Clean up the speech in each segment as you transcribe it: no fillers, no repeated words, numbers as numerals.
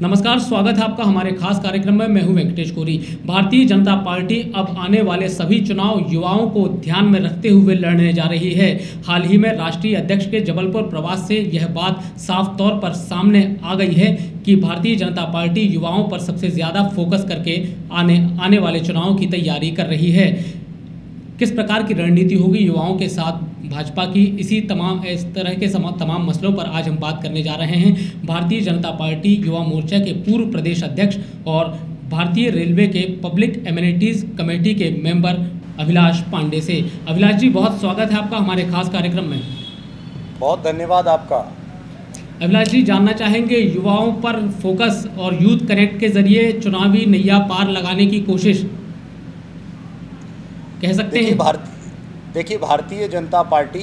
नमस्कार, स्वागत है आपका हमारे खास कार्यक्रम में। मैं हूं वेंकटेश कोरी। भारतीय जनता पार्टी अब आने वाले सभी चुनाव युवाओं को ध्यान में रखते हुए लड़ने जा रही है। हाल ही में राष्ट्रीय अध्यक्ष के जबलपुर प्रवास से यह बात साफ तौर पर सामने आ गई है कि भारतीय जनता पार्टी युवाओं पर सबसे ज़्यादा फोकस करके आने वाले चुनाव की तैयारी कर रही है। किस प्रकार की रणनीति होगी युवाओं के साथ भाजपा की, इस तरह के तमाम मसलों पर आज हम बात करने जा रहे हैं भारतीय जनता पार्टी युवा मोर्चा के पूर्व प्रदेश अध्यक्ष और भारतीय रेलवे के पब्लिक एमिनिटीज़ कमेटी के मेंबर अभिलाष पांडे से। अभिलाष जी, बहुत स्वागत है आपका हमारे खास कार्यक्रम में। बहुत धन्यवाद आपका। अभिलाष जी, जानना चाहेंगे युवाओं पर फोकस और यूथ कनेक्ट के जरिए चुनावी नैया पार लगाने की कोशिश कह सकते हैं। देखिए, भारतीय जनता पार्टी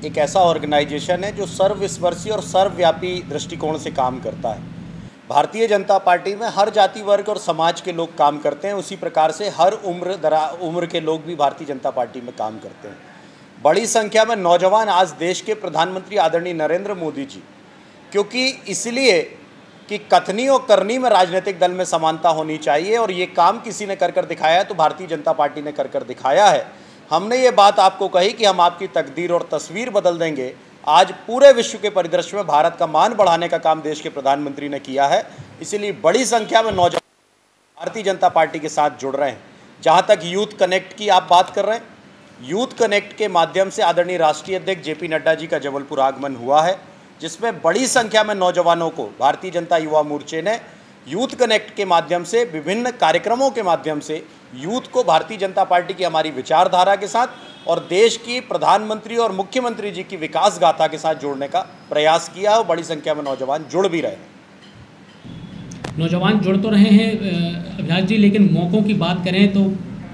एक ऐसा ऑर्गेनाइजेशन है जो सर्वस्पर्शी और सर्वव्यापी दृष्टिकोण से काम करता है। भारतीय जनता पार्टी में हर जाति वर्ग और समाज के लोग काम करते हैं। उसी प्रकार से हर उम्र के लोग भी भारतीय जनता पार्टी में काम करते हैं। बड़ी संख्या में नौजवान आज देश के प्रधानमंत्री आदरणीय नरेंद्र मोदी जी, क्योंकि इसलिए कि कथनी और करनी में राजनीतिक दल में समानता होनी चाहिए और ये काम किसी ने कर दिखाया है तो भारतीय जनता पार्टी ने कर दिखाया है। हमने ये बात आपको कही कि हम आपकी तकदीर और तस्वीर बदल देंगे। आज पूरे विश्व के परिदृश्य में भारत का मान बढ़ाने का काम देश के प्रधानमंत्री ने किया है। इसीलिए बड़ी संख्या में नौजवान भारतीय जनता पार्टी के साथ जुड़ रहे हैं। जहाँ तक यूथ कनेक्ट की आप बात कर रहे हैं, यूथ कनेक्ट के माध्यम से आदरणीय राष्ट्रीय अध्यक्ष JP नड्डा जी का जबलपुर आगमन हुआ है, जिसमें बड़ी संख्या में नौजवानों को भारतीय जनता युवा मोर्चे ने यूथ कनेक्ट के माध्यम से, विभिन्न कार्यक्रमों के माध्यम से यूथ को भारतीय जनता पार्टी की हमारी विचारधारा के साथ और देश की प्रधानमंत्री और मुख्यमंत्री जी की विकास गाथा के साथ जोड़ने का प्रयास किया और बड़ी संख्या में नौजवान जुड़ भी रहे हैं। नौजवान जुड़ तो रहे हैं अभिलाष जी, लेकिन मौक़ों की बात करें तो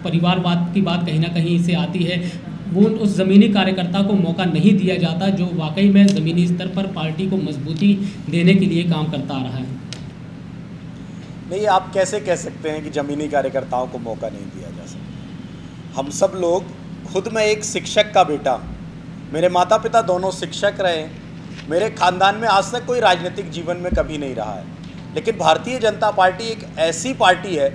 परिवारवाद की बात कहीं ना कहीं से आती है। वो उस ज़मीनी कार्यकर्ता को मौका नहीं दिया जाता जो वाकई में ज़मीनी स्तर पर पार्टी को मजबूती देने के लिए काम करता आ रहा है। नहीं, आप कैसे कह सकते हैं कि ज़मीनी कार्यकर्ताओं को मौका नहीं दिया जा सकता। हम सब लोग, खुद मैं एक शिक्षक का बेटा, मेरे माता पिता दोनों शिक्षक रहे। मेरे ख़ानदान में आज तक कोई राजनीतिक जीवन में कभी नहीं रहा है, लेकिन भारतीय जनता पार्टी एक ऐसी पार्टी है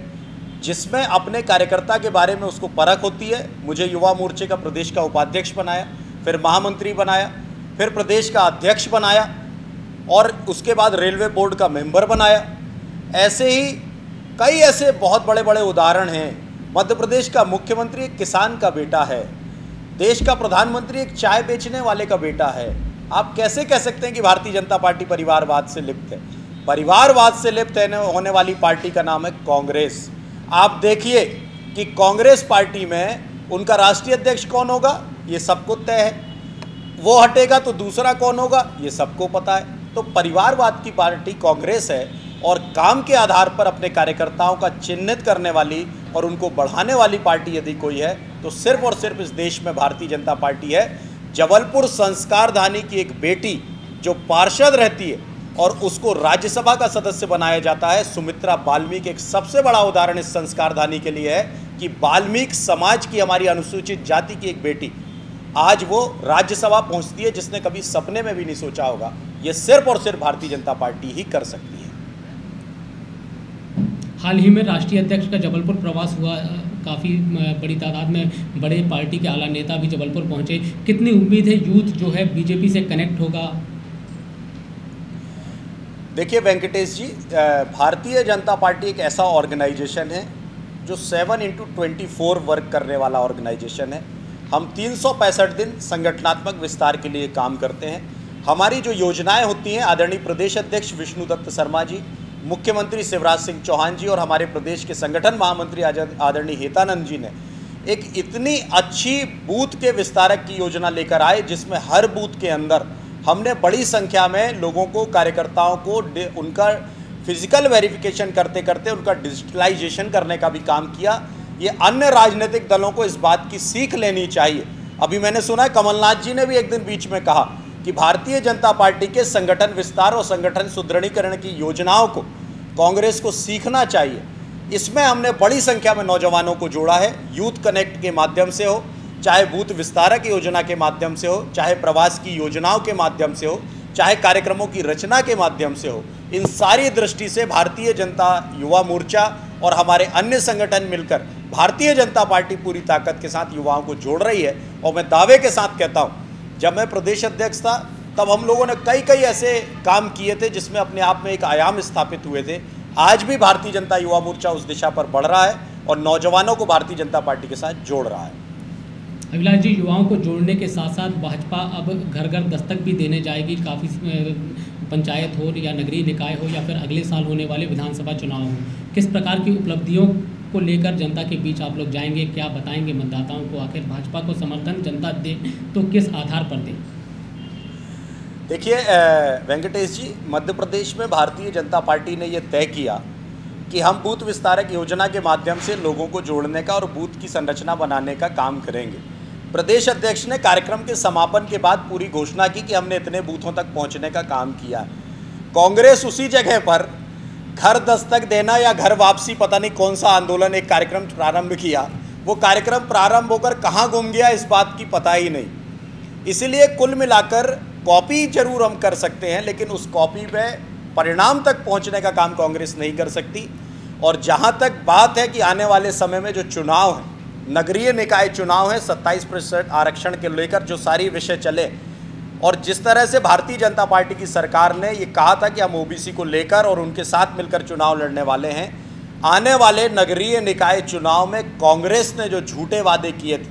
जिसमें अपने कार्यकर्ता के बारे में उसको परख होती है। मुझे युवा मोर्चे का प्रदेश का उपाध्यक्ष बनाया, फिर महामंत्री बनाया, फिर प्रदेश का अध्यक्ष बनाया और उसके बाद रेलवे बोर्ड का मेंबर बनाया। ऐसे ही कई ऐसे बहुत बड़े बड़े उदाहरण हैं। मध्य प्रदेश का मुख्यमंत्री एक किसान का बेटा है, देश का प्रधानमंत्री एक चाय बेचने वाले का बेटा है। आप कैसे कह सकते हैं कि भारतीय जनता पार्टी परिवारवाद से लिप्त है? परिवारवाद से लिप्त होने वाली पार्टी का नाम है कांग्रेस। आप देखिए कि कांग्रेस पार्टी में उनका राष्ट्रीय अध्यक्ष कौन होगा, ये सबको तय है। वो हटेगा तो दूसरा कौन होगा, ये सबको पता है। तो परिवारवाद की पार्टी कांग्रेस है और काम के आधार पर अपने कार्यकर्ताओं का चिन्हित करने वाली और उनको बढ़ाने वाली पार्टी यदि कोई है तो सिर्फ और सिर्फ इस देश में भारतीय जनता पार्टी है। जबलपुर संस्कारधानी की एक बेटी जो पार्षद रहती है और उसको राज्यसभा का सदस्य बनाया जाता है, सुमित्रा वाल्मीकि, एक सबसे बड़ा उदाहरण इस संस्कारधानी के लिए है कि वाल्मीकि समाज की, हमारी अनुसूचित जाति की एक बेटी आज वो राज्यसभा पहुंचती है, जिसने कभी सपने में भी नहीं सोचा होगा। ये सिर्फ और सिर्फ भारतीय जनता पार्टी ही कर सकती है। हाल ही में राष्ट्रीय अध्यक्ष का जबलपुर प्रवास हुआ, काफ़ी बड़ी तादाद में बड़े पार्टी के आला नेता भी जबलपुर पहुंचे। कितनी उम्मीद है यूथ जो है बीजेपी से कनेक्ट होगा? देखिए वेंकटेश जी, भारतीय जनता पार्टी एक ऐसा ऑर्गेनाइजेशन है जो 7x24 वर्क करने वाला ऑर्गेनाइजेशन है। हम 365 दिन संगठनात्मक विस्तार के लिए काम करते हैं। हमारी जो योजनाएं होती हैं, आदरणीय प्रदेश अध्यक्ष विष्णुदत्त शर्मा जी, मुख्यमंत्री शिवराज सिंह चौहान जी और हमारे प्रदेश के संगठन महामंत्री आदरणीय हेतानंद जी ने एक इतनी अच्छी बूथ के विस्तारक की योजना लेकर आए, जिसमें हर बूथ के अंदर हमने बड़ी संख्या में लोगों को, कार्यकर्ताओं को उनका फिजिकल वेरिफिकेशन करते करते उनका डिजिटलाइजेशन करने का भी काम किया। ये अन्य राजनीतिक दलों को इस बात की सीख लेनी चाहिए। अभी मैंने सुना है कमलनाथ जी ने भी एक दिन बीच में कहा कि भारतीय जनता पार्टी के संगठन विस्तार और संगठन सुदृढ़ीकरण की योजनाओं को कांग्रेस को सीखना चाहिए। इसमें हमने बड़ी संख्या में नौजवानों को जोड़ा है, यूथ कनेक्ट के माध्यम से हो, चाहे बूथ विस्तारक योजना के माध्यम से हो, चाहे प्रवास की योजनाओं के माध्यम से हो। चाहे कार्यक्रमों की रचना के माध्यम से हो, इन सारी दृष्टि से भारतीय जनता युवा मोर्चा और हमारे अन्य संगठन मिलकर भारतीय जनता पार्टी पूरी ताकत के साथ युवाओं को जोड़ रही है। और मैं दावे के साथ कहता हूँ, जब मैं प्रदेश अध्यक्ष था तब हम लोगों ने कई ऐसे काम किए थे जिसमें अपने आप में एक आयाम स्थापित हुए थे। आज भी भारतीय जनता युवा मोर्चा उस दिशा पर बढ़ रहा है और नौजवानों को भारतीय जनता पार्टी के साथ जोड़ रहा है। अभिलाष जी, युवाओं को जोड़ने के साथ साथ भाजपा अब घर घर दस्तक भी देने जाएगी। काफ़ी पंचायत हो या नगरीय निकाय हो या फिर अगले साल होने वाले विधानसभा चुनाव हो, किस प्रकार की उपलब्धियों को लेकर जनता के बीच आप लोग जाएंगे? क्या बताएंगे मतदाताओं को? आखिर भाजपा को समर्थन जनता दे तो किस आधार पर दे? देखिए वेंकटेश जी, मध्य प्रदेश में भारतीय जनता पार्टी ने यह तय किया कि हम बूथ विस्तारक योजना के माध्यम से लोगों को जोड़ने का और बूथ की संरचना बनाने का काम करेंगे। प्रदेश अध्यक्ष ने कार्यक्रम के समापन के बाद पूरी घोषणा की कि हमने इतने बूथों तक पहुंचने का काम किया। कांग्रेस उसी जगह पर घर दस्तक देना या घर वापसी, पता नहीं कौन सा आंदोलन, एक कार्यक्रम प्रारंभ किया, वो कार्यक्रम प्रारंभ होकर कहाँ गुम गया इस बात की पता ही नहीं। इसलिए कुल मिलाकर कॉपी जरूर हम कर सकते हैं, लेकिन उस कॉपी में परिणाम तक पहुंचने का काम कांग्रेस नहीं कर सकती। और जहां तक बात है कि आने वाले समय में जो चुनाव है, नगरीय निकाय चुनाव है, 27% आरक्षण के लेकर जो सारी विषय चले, और जिस तरह से भारतीय जनता पार्टी की सरकार ने ये कहा था कि हम ओबीसी को लेकर और उनके साथ मिलकर चुनाव लड़ने वाले हैं, आने वाले नगरीय निकाय चुनाव में कांग्रेस ने जो झूठे वादे किए थे,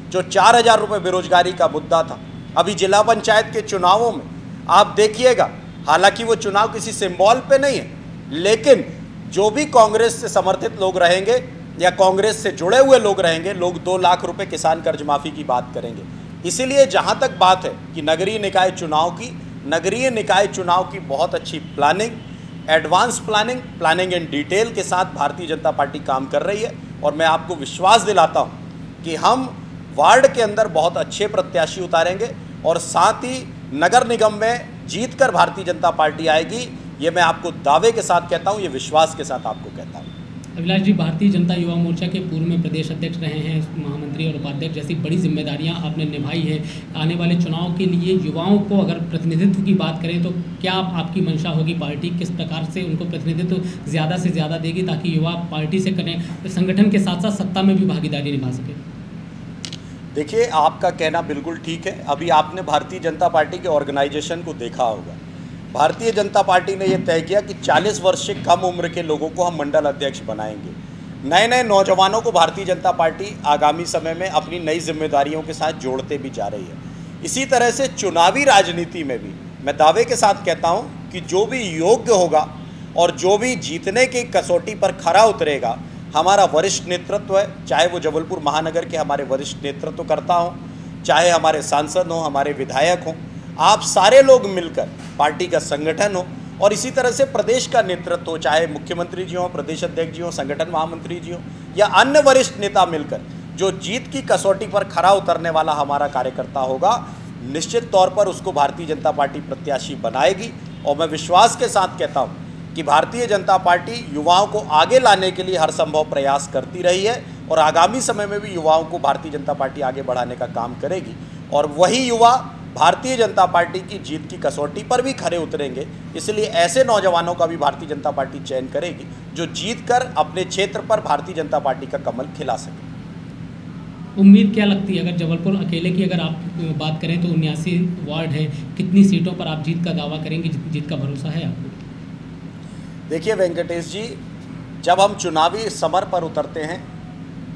जो 4,000 रुपये बेरोजगारी का मुद्दा था, अभी जिला पंचायत के चुनावों में आप देखिएगा, हालांकि वो चुनाव किसी सिंबल पे नहीं है, लेकिन जो भी कांग्रेस से समर्थित लोग रहेंगे या कांग्रेस से जुड़े हुए लोग रहेंगे, लोग 2 लाख रुपए किसान कर्ज माफ़ी की बात करेंगे। इसीलिए जहां तक बात है कि नगरीय निकाय चुनाव की बहुत अच्छी planning, advance planning in detail के साथ भारतीय जनता पार्टी काम कर रही है। और मैं आपको विश्वास दिलाता हूं कि हम वार्ड के अंदर बहुत अच्छे प्रत्याशी उतारेंगे और साथ ही नगर निगम में जीतकर भारतीय जनता पार्टी आएगी। ये मैं आपको दावे के साथ कहता हूँ, ये विश्वास के साथ आपको कहता हूँ। अभिलाष जी, भारतीय जनता युवा मोर्चा के पूर्व में प्रदेश अध्यक्ष रहे हैं, महामंत्री और उपाध्यक्ष जैसी बड़ी जिम्मेदारियां आपने निभाई है। आने वाले चुनाव के लिए युवाओं को अगर प्रतिनिधित्व की बात करें तो क्या आपकी मंशा होगी? पार्टी किस प्रकार से उनको प्रतिनिधित्व ज़्यादा से ज़्यादा देगी ताकि युवा पार्टी से करें, संगठन के साथ साथ सत्ता में भी भागीदारी निभा सके? देखिए, आपका कहना बिल्कुल ठीक है। अभी आपने भारतीय जनता पार्टी के ऑर्गेनाइजेशन को देखा होगा। भारतीय जनता पार्टी ने यह तय किया कि 40 वर्ष से कम उम्र के लोगों को हम मंडल अध्यक्ष बनाएंगे। नए नौजवानों को भारतीय जनता पार्टी आगामी समय में अपनी नई जिम्मेदारियों के साथ जोड़ते भी जा रही है। इसी तरह से चुनावी राजनीति में भी मैं दावे के साथ कहता हूं कि जो भी योग्य होगा और जो भी जीतने की कसौटी पर खरा उतरेगा, हमारा वरिष्ठ नेतृत्व है, चाहे वो जबलपुर महानगर के हमारे वरिष्ठ नेतृत्व करता हो, चाहे हमारे सांसद हों, हमारे विधायक हों, आप सारे लोग मिलकर पार्टी का संगठन हो और इसी तरह से प्रदेश का नेतृत्व हो, चाहे मुख्यमंत्री जी हों, प्रदेश अध्यक्ष जी हों, संगठन महामंत्री जी हों या अन्य वरिष्ठ नेता मिलकर जो जीत की कसौटी पर खरा उतरने वाला हमारा कार्यकर्ता होगा, निश्चित तौर पर उसको भारतीय जनता पार्टी प्रत्याशी बनाएगी। और मैं विश्वास के साथ कहता हूँ कि भारतीय जनता पार्टी युवाओं को आगे लाने के लिए हर संभव प्रयास करती रही है और आगामी समय में भी युवाओं को भारतीय जनता पार्टी आगे बढ़ाने का काम करेगी। और वही युवा भारतीय जनता पार्टी की जीत की कसौटी पर भी खरे उतरेंगे। इसलिए ऐसे नौजवानों का भी भारतीय जनता पार्टी चयन करेगी जो जीतकर अपने क्षेत्र पर भारतीय जनता पार्टी का कमल खिला सके। उम्मीद क्या लगती है, अगर जबलपुर अकेले की अगर आप बात करें तो 79 वार्ड है, कितनी सीटों पर आप जीत का दावा करेंगे? जीत का भरोसा है आपको? देखिए वेंकटेश जी, जब हम चुनावी समर पर उतरते हैं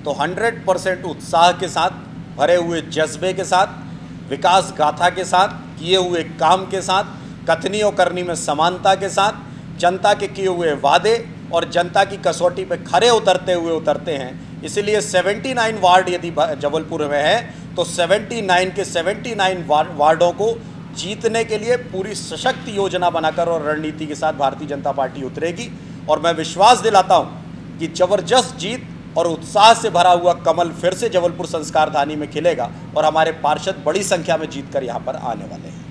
तो 100% उत्साह के साथ, भरे हुए जज्बे के साथ, विकास गाथा के साथ, किए हुए काम के साथ, कथनी और करनी में समानता के साथ, जनता के किए हुए वादे और जनता की कसौटी पे खरे उतरते हुए उतरते हैं। इसलिए 79 वार्ड यदि जबलपुर में है तो 79 के 79 वार्डों को जीतने के लिए पूरी सशक्त योजना बनाकर और रणनीति के साथ भारतीय जनता पार्टी उतरेगी। और मैं विश्वास दिलाता हूं कि जबरदस्त जीत और उत्साह से भरा हुआ कमल फिर से जबलपुर संस्कार धानी में खिलेगा और हमारे पार्षद बड़ी संख्या में जीतकर यहां पर आने वाले हैं।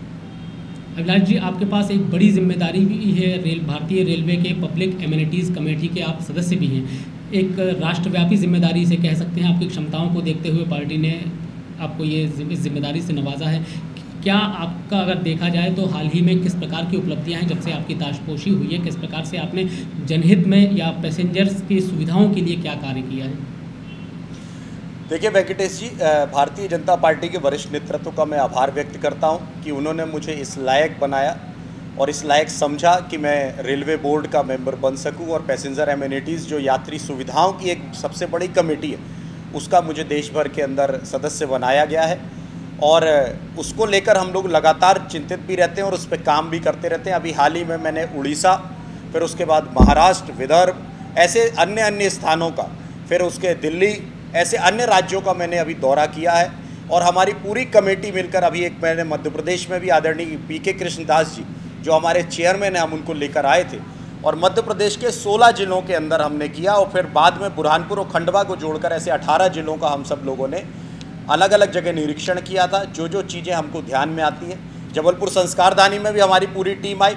अभिलाष जी, आपके पास एक बड़ी जिम्मेदारी भी है, भारतीय रेलवे के पब्लिक एमिनिटीज़ कमेटी के आप सदस्य भी हैं। एक राष्ट्रव्यापी जिम्मेदारी से कह सकते हैं, आपकी क्षमताओं को देखते हुए पार्टी ने आपको ये जिम्मेदारी से नवाजा है। क्या आपका अगर देखा जाए तो हाल ही में किस प्रकार की उपलब्धियां हैं जब से आपकी ताजपोशी हुई है, किस प्रकार से आपने जनहित में या पैसेंजर्स की सुविधाओं के लिए क्या कार्य किया है? देखिए वेंकटेश जी, भारतीय जनता पार्टी के वरिष्ठ नेतृत्व का मैं आभार व्यक्त करता हूं कि उन्होंने मुझे इस लायक बनाया और इस लायक समझा कि मैं रेलवे बोर्ड का मेंबर बन सकूं और पैसेंजर एमिनिटीज़ जो यात्री सुविधाओं की एक सबसे बड़ी कमेटी है उसका मुझे देश भर के अंदर सदस्य बनाया गया है और उसको लेकर हम लोग लगातार चिंतित भी रहते हैं और उस पर काम भी करते रहते हैं। अभी हाल ही में मैंने उड़ीसा, फिर उसके बाद महाराष्ट्र, विदर्भ, ऐसे अन्य अन्य स्थानों का, फिर उसके दिल्ली, ऐसे अन्य राज्यों का मैंने अभी दौरा किया है और हमारी पूरी कमेटी मिलकर अभी एक मैंने मध्य प्रदेश में भी आदरणीय पीके कृष्णदास जी जो हमारे चेयरमैन हैं हम उनको लेकर आए थे और मध्य प्रदेश के 16 जिलों के अंदर हमने किया और फिर बाद में बुरहानपुर और खंडवा को जोड़कर ऐसे 18 जिलों का हम सब लोगों ने अलग अलग जगह निरीक्षण किया था। जो चीज़ें हमको ध्यान में आती हैं, जबलपुर संस्कारधानी में भी हमारी पूरी टीम आई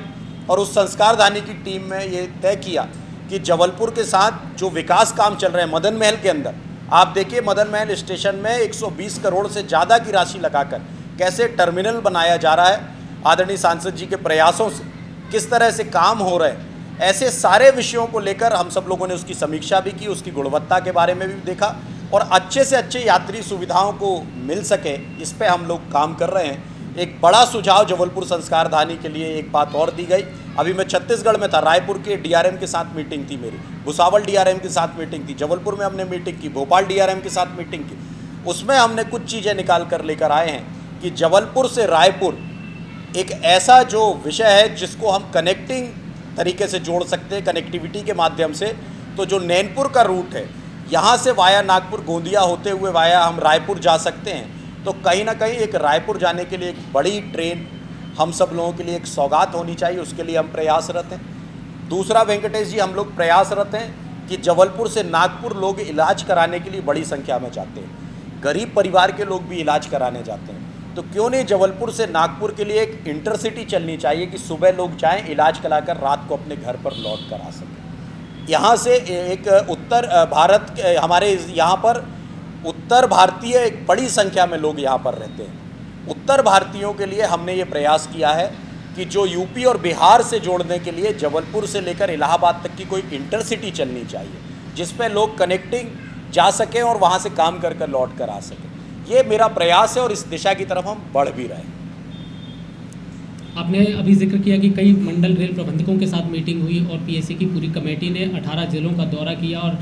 और उस संस्कारधानी की टीम में ये तय किया कि जबलपुर के साथ जो विकास काम चल रहे हैं मदन महल के अंदर, आप देखिए मदन महल स्टेशन में 120 करोड़ से ज़्यादा की राशि लगाकर कैसे टर्मिनल बनाया जा रहा है, आदरणीय सांसद जी के प्रयासों से किस तरह से काम हो रहे हैं, ऐसे सारे विषयों को लेकर हम सब लोगों ने उसकी समीक्षा भी की, उसकी गुणवत्ता के बारे में भी देखा और अच्छे से अच्छे यात्री सुविधाओं को मिल सके इस पे हम लोग काम कर रहे हैं। एक बड़ा सुझाव जबलपुर संस्कारधानी के लिए एक बात और दी गई, अभी मैं छत्तीसगढ़ में था, रायपुर के डीआरएम के साथ मीटिंग थी मेरी, भुसावल डीआरएम के साथ मीटिंग थी, जबलपुर में हमने मीटिंग की, भोपाल डीआरएम के साथ मीटिंग की। उसमें हमने कुछ चीज़ें निकाल कर लेकर आए हैं कि जबलपुर से रायपुर एक ऐसा जो विषय है जिसको हम कनेक्टिंग तरीके से जोड़ सकते हैं कनेक्टिविटी के माध्यम से। तो जो नैनपुर का रूट है यहाँ से वाया नागपुर गोंदिया होते हुए वाया हम रायपुर जा सकते हैं, तो कहीं ना कहीं एक रायपुर जाने के लिए एक बड़ी ट्रेन हम सब लोगों के लिए एक सौगात होनी चाहिए, उसके लिए हम प्रयासरत हैं। दूसरा वेंकटेश जी, हम लोग प्रयासरत हैं कि जबलपुर से नागपुर लोग इलाज कराने के लिए बड़ी संख्या में जाते हैं, गरीब परिवार के लोग भी इलाज कराने जाते हैं, तो क्यों नहीं जबलपुर से नागपुर के लिए एक इंटरसिटी चलनी चाहिए कि सुबह लोग जाएं इलाज कराकर रात को अपने घर पर लौट कर आ सकें। यहाँ से एक उत्तर भारत हमारे यहाँ पर उत्तर भारतीय एक बड़ी संख्या में लोग यहाँ पर रहते हैं। उत्तर भारतीयों के लिए हमने ये प्रयास किया है कि जो यूपी और बिहार से जोड़ने के लिए जबलपुर से लेकर इलाहाबाद तक की कोई इंटरसिटी चलनी चाहिए जिस पे लोग कनेक्टिंग जा सकें और वहाँ से काम कर कर लौट कर आ सकें। ये मेरा प्रयास है और इस दिशा की तरफ हम बढ़ भी रहे हैं। आपने अभी जिक्र किया कि कई मंडल रेल प्रबंधकों के साथ मीटिंग हुई और पीएससी की पूरी कमेटी ने 18 जिलों का दौरा किया और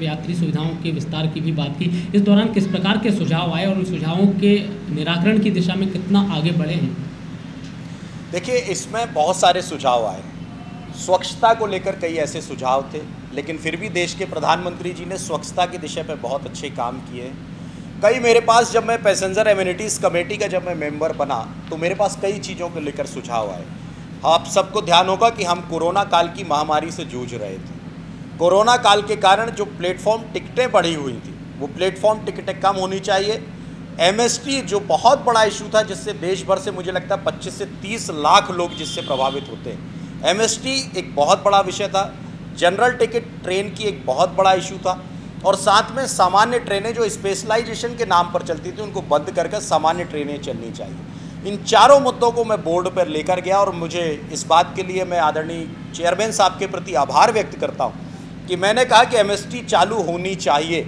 यात्री सुविधाओं के विस्तार की भी बात की। इस दौरान किस प्रकार के सुझाव आए और उन सुझावों के निराकरण की दिशा में कितना आगे बढ़े हैं? देखिए, इसमें बहुत सारे सुझाव आए। स्वच्छता को लेकर कई ऐसे सुझाव थे, लेकिन फिर भी देश के प्रधानमंत्री जी ने स्वच्छता की दिशा पर बहुत अच्छे काम किए। कई मेरे पास जब मैं पैसेंजर एमिनिटीज़ कमेटी का जब मैं मेंबर बना तो मेरे पास कई चीज़ों को लेकर सुझाव आए। आप सबको ध्यान होगा कि हम कोरोना काल की महामारी से जूझ रहे थे। कोरोना काल के कारण जो प्लेटफॉर्म टिकटें बढ़ी हुई थी वो प्लेटफॉर्म टिकटें कम होनी चाहिए। एमएसटी जो बहुत बड़ा इशू था जिससे देश भर से मुझे लगता है 25 से 30 लाख लोग जिससे प्रभावित होते हैं, एमएसटी एक बहुत बड़ा विषय था। जनरल टिकट ट्रेन की एक बहुत बड़ा इशू था और साथ में सामान्य ट्रेनें जो स्पेशलाइजेशन के नाम पर चलती थी उनको बंद करके सामान्य ट्रेनें चलनी चाहिए। इन चारों मुद्दों को मैं बोर्ड पर लेकर गया और मुझे इस बात के लिए मैं आदरणीय चेयरमैन साहब के प्रति आभार व्यक्त करता हूं कि मैंने कहा कि एमएसटी चालू होनी चाहिए।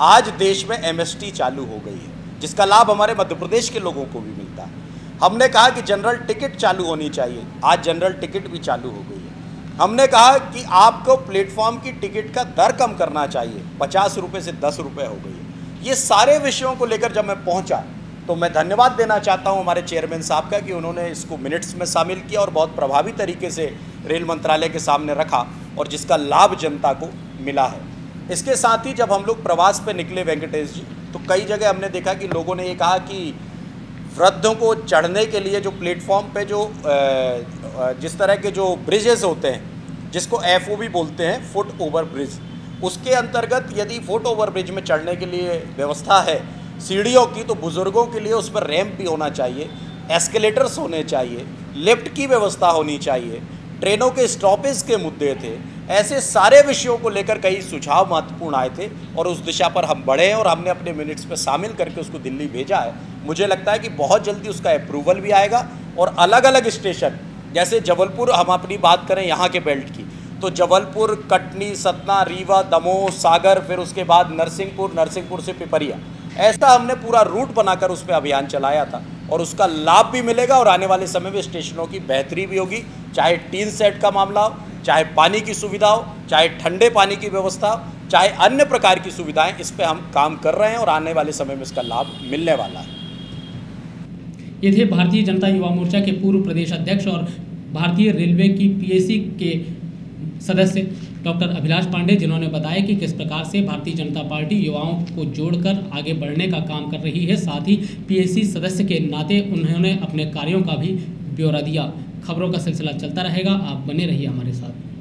आज देश में एमएसटी चालू हो गई है जिसका लाभ हमारे मध्य प्रदेश के लोगों को भी मिलता है। हमने कहा कि जनरल टिकट चालू होनी चाहिए, आज जनरल टिकट भी चालू हो गई है। हमने कहा कि आपको प्लेटफॉर्म की टिकट का दर कम करना चाहिए, 50 रुपये से 10 रुपये हो गई है। ये सारे विषयों को लेकर जब मैं पहुंचा तो मैं धन्यवाद देना चाहता हूं हमारे चेयरमैन साहब का कि उन्होंने इसको मिनट्स में शामिल किया और बहुत प्रभावी तरीके से रेल मंत्रालय के सामने रखा और जिसका लाभ जनता को मिला है। इसके साथ ही जब हम लोग प्रवास पर निकले वेंकटेश जी, तो कई जगह हमने देखा कि लोगों ने ये कहा कि वृद्धों को चढ़ने के लिए जो प्लेटफॉर्म पे जो जिस तरह के जो ब्रिजेस होते हैं जिसको FOB बोलते हैं, फुट ओवर ब्रिज, उसके अंतर्गत यदि फुट ओवर ब्रिज में चढ़ने के लिए व्यवस्था है सीढ़ियों की, तो बुज़ुर्गों के लिए उस पर रैंप भी होना चाहिए, एस्केलेटर्स होने चाहिए, लिफ्ट की व्यवस्था होनी चाहिए, ट्रेनों के स्टॉपेज के मुद्दे थे, ऐसे सारे विषयों को लेकर कई सुझाव महत्वपूर्ण आए थे और उस दिशा पर हम बढ़े हैं और हमने अपने मिनट्स में शामिल करके उसको दिल्ली भेजा है। मुझे लगता है कि बहुत जल्दी उसका अप्रूवल भी आएगा और अलग अलग स्टेशन, जैसे जबलपुर, हम अपनी बात करें यहाँ के बेल्ट की, तो जबलपुर, कटनी, सतना, रीवा, दमोह, सागर, फिर उसके बाद नरसिंहपुर से पिपरिया, ऐसा हमने पूरा रूट बनाकर उस पर अभियान चलाया था और उसका लाभ भी मिलेगा और आने वाले समय में स्टेशनों की बेहतरी भी होगी, चाहे टीन सेट का मामला हो, चाहे पानी की सुविधा हो, चाहे ठंडे पानी की व्यवस्था हो, चाहे अन्य प्रकार की सुविधाएं, इस पे हम काम कर रहे हैं और आने वाले समय में इसका लाभ मिलने वाला है। ये थे भारतीय जनता युवा मोर्चा के पूर्व प्रदेश अध्यक्ष और भारतीय रेलवे की पीएसी के सदस्य डॉक्टर अभिलाष पांडे, जिन्होंने बताया कि किस प्रकार से भारतीय जनता पार्टी युवाओं को जोड़कर आगे बढ़ने का काम कर रही है। साथ ही पीएसी सदस्य के नाते उन्होंने अपने कार्यों का भी ब्यौरा दिया। खबरों का सिलसिला चलता रहेगा, आप बने रहिए हमारे साथ।